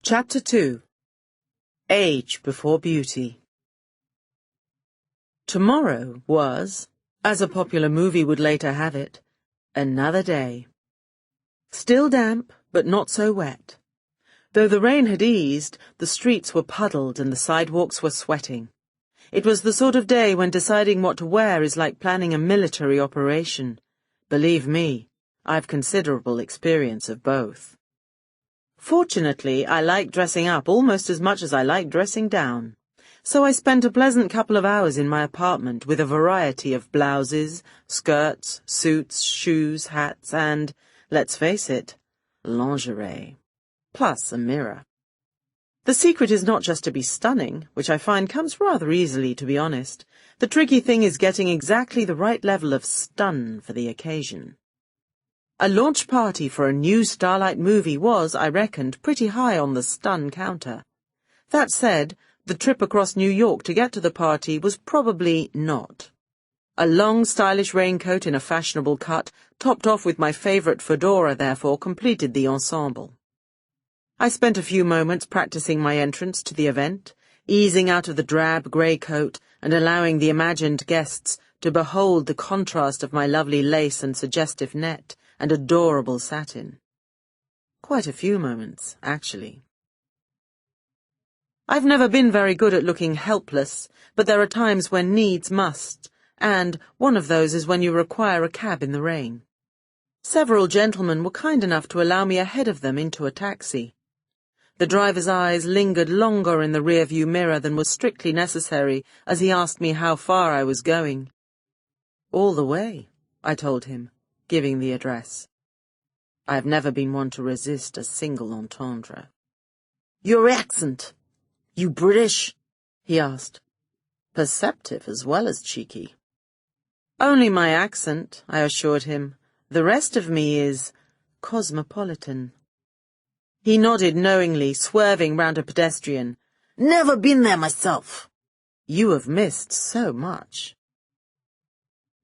Chapter 2. Age Before Beauty. Tomorrow was, as a popular movie would later have it, another day. Still damp, but not so wet. Though the rain had eased, the streets were puddled and the sidewalks were sweating. It was the sort of day when deciding what to wear is like planning a military operation. Believe me, I've considerable experience of both. Fortunately, I like dressing up almost as much as I like dressing down, so I spent a pleasant couple of hours in my apartment with a variety of blouses, skirts, suits, shoes, hats, and, let's face it, lingerie, plus a mirror. The secret is not just to be stunning, which I find comes rather easily, to be honest. The tricky thing is getting exactly the right level of stun for the occasion. A launch party for a new Starlight movie was, I reckoned, pretty high on the stun counter. That said, the trip across New York to get to the party was probably not. A long, stylish raincoat in a fashionable cut, topped off with my favourite fedora, therefore, completed the ensemble. I spent a few moments practising my entrance to the event, easing out of the drab grey coat and allowing the imagined guests to behold the contrast of my lovely lace and suggestive net and adorable satin. Quite a few moments, actually. I've never been very good at looking helpless, but there are times when needs must, and one of those is when you require a cab in the rain. Several gentlemen were kind enough to allow me ahead of them into a taxi. The driver's eyes lingered longer in the rear-view mirror than was strictly necessary as he asked me how far I was going. "All the way," I told him, giving the address. I've never been one to resist a single entendre. "Your accent. You British?" he asked. Perceptive as well as cheeky. "Only my accent," I assured him. "The rest of me is cosmopolitan." He nodded knowingly, swerving round a pedestrian. "Never been there myself." "You have missed so much."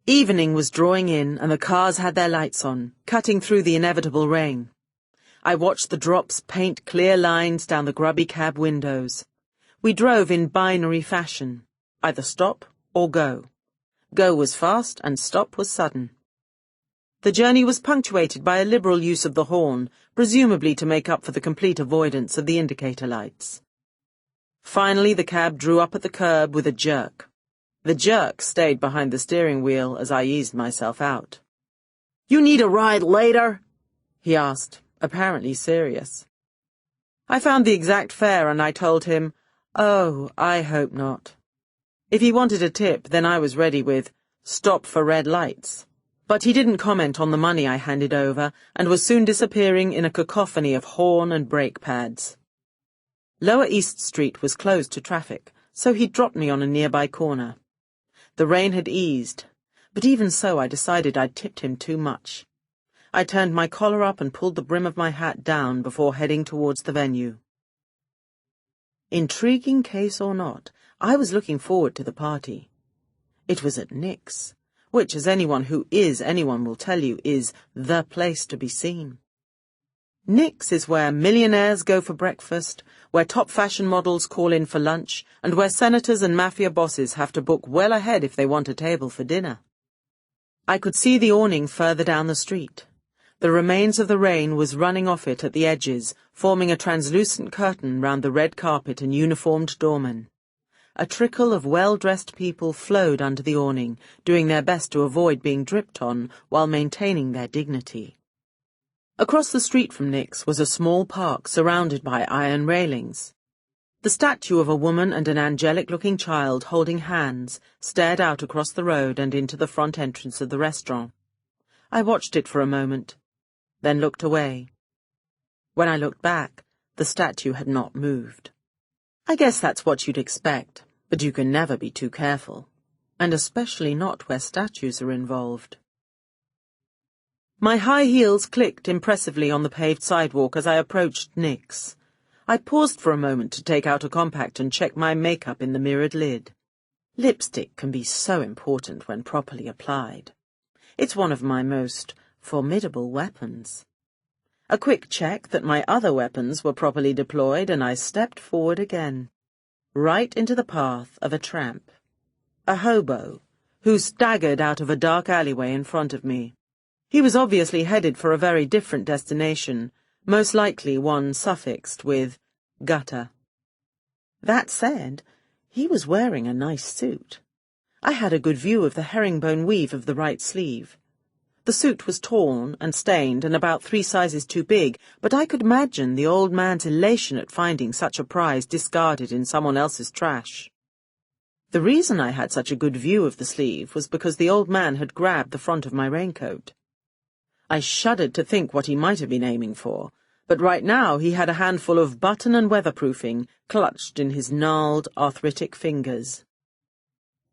Evening was drawing in, and the cars had their lights on, cutting through the inevitable rain. I watched the drops paint clear lines down the grubby cab windows. We drove in binary fashion, either stop or go. Go was fast and stop was sudden. The journey was punctuated by a liberal use of the horn, presumably to make up for the complete avoidance of the indicator lights. Finally, the cab drew up at the curb with a jerk. The jerk stayed behind the steering wheel as I eased myself out. "You need a ride later?" he asked, apparently serious. I found the exact fare and I told him, "Oh, I hope not." If he wanted a tip, then I was ready with, "Stop for red lights." But he didn't comment on the money I handed over and was soon disappearing in a cacophony of horn and brake pads. Lower East Street was closed to traffic, so he dropped me on a nearby corner. The rain had eased, but even so I decided I'd tipped him too much. I turned my collar up and pulled the brim of my hat down before heading towards the venue. Intriguing case or not, I was looking forward to the party. It was at Nick's, which, as anyone who is anyone will tell you, is the place to be seen. Nick's is where millionaires go for breakfast, where top fashion models call in for lunch, and where senators and mafia bosses have to book well ahead if they want a table for dinner. I could see the awning further down the street. The remains of the rain was running off it at the edges, forming a translucent curtain round the red carpet and uniformed doormen. A trickle of well-dressed people flowed under the awning, doing their best to avoid being dripped on while maintaining their dignity. Across the street from Nick's was a small park surrounded by iron railings. The statue of a woman and an angelic-looking child holding hands stared out across the road and into the front entrance of the restaurant. I watched it for a moment, then looked away. When I looked back, the statue had not moved. I guess that's what you'd expect, but you can never be too careful, and especially not where statues are involved. My high heels clicked impressively on the paved sidewalk as I approached Nick's. I paused for a moment to take out a compact and check my makeup in the mirrored lid. Lipstick can be so important when properly applied. It's one of my most formidable weapons. A quick check that my other weapons were properly deployed, and I stepped forward again, right into the path of a tramp, a hobo, who staggered out of a dark alleyway in front of me. He was obviously headed for a very different destination, most likely one suffixed with gutter. That said, he was wearing a nice suit. I had a good view of the herringbone weave of the right sleeve. The suit was torn and stained and about 3 sizes too big, but I could imagine the old man's elation at finding such a prize discarded in someone else's trash. The reason I had such a good view of the sleeve was because the old man had grabbed the front of my raincoat. I shuddered to think what he might have been aiming for, but right now he had a handful of button and weatherproofing clutched in his gnarled, arthritic fingers.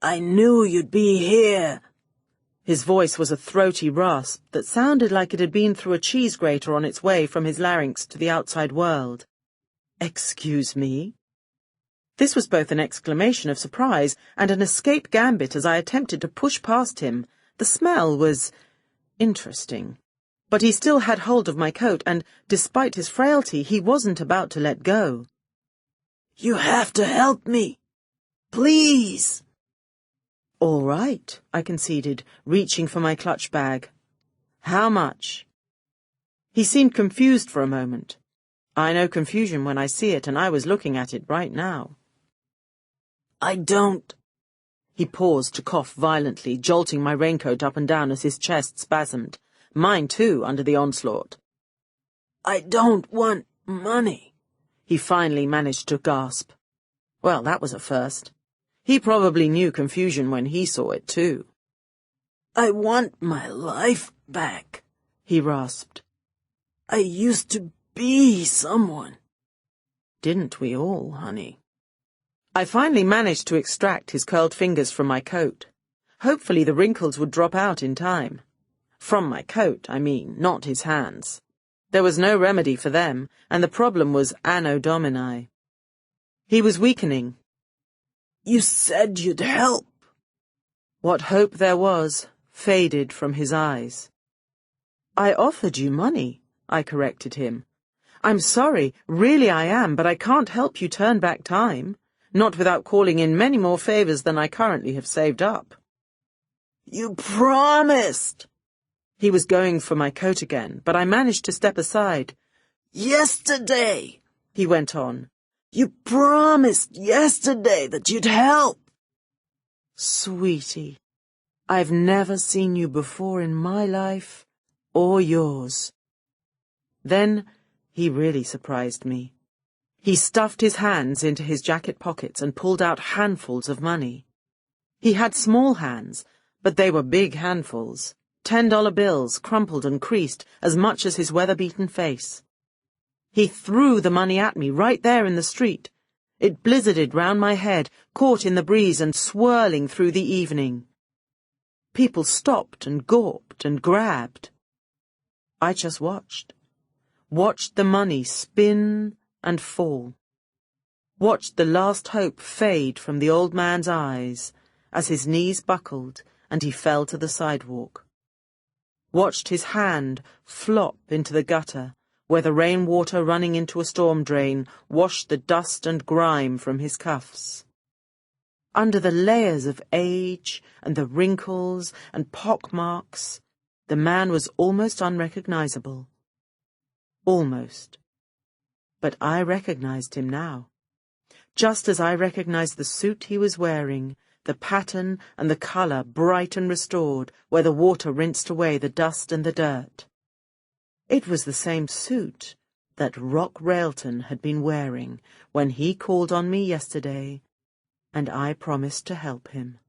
"I knew you'd be here." His voice was a throaty rasp that sounded like it had been through a cheese grater on its way from his larynx to the outside world. "Excuse me?" This was both an exclamation of surprise and an escape gambit as I attempted to push past him. The smell was interesting. But he still had hold of my coat, and, despite his frailty, he wasn't about to let go. "You have to help me. Please." "All right," I conceded, reaching for my clutch bag. "How much?" He seemed confused for a moment. I know confusion when I see it, and I was looking at it right now. "I don't—" He paused to cough violently, jolting my raincoat up and down as his chest spasmed. Mine, too, under the onslaught. "I don't want money," he finally managed to gasp. Well, that was a first. He probably knew confusion when he saw it, too. "I want my life back," he rasped. "I used to be someone." Didn't we all, honey? I finally managed to extract his curled fingers from my coat. Hopefully the wrinkles would drop out in time. From my coat, I mean, not his hands. There was no remedy for them, and the problem was Anno Domini. He was weakening. "You said you'd help." What hope there was faded from his eyes. "I offered you money," I corrected him. "I'm sorry, really I am, but I can't help you turn back time, not without calling in many more favors than I currently have saved up." "You promised!" He was going for my coat again, but I managed to step aside. "Yesterday," he went on. "You promised yesterday that you'd help." "Sweetie, I've never seen you before in my life, or yours." Then he really surprised me. He stuffed his hands into his jacket pockets and pulled out handfuls of money. He had small hands, but they were big handfuls. $10 bills, crumpled and creased, as much as his weather-beaten face. He threw the money at me right there in the street. It blizzarded round my head, caught in the breeze and swirling through the evening. People stopped and gawped and grabbed. I just watched the money spin and fall. Watched the last hope fade from the old man's eyes as his knees buckled and he fell to the sidewalk. Watched his hand flop into the gutter, where the rainwater running into a storm drain washed the dust and grime from his cuffs. Under the layers of age and the wrinkles and pockmarks, the man was almost unrecognizable. Almost. But I recognized him now. Just as I recognized the suit he was wearing, the pattern and the colour bright and restored, where the water rinsed away the dust and the dirt. It was the same suit that Rock Railton had been wearing when he called on me yesterday, and I promised to help him.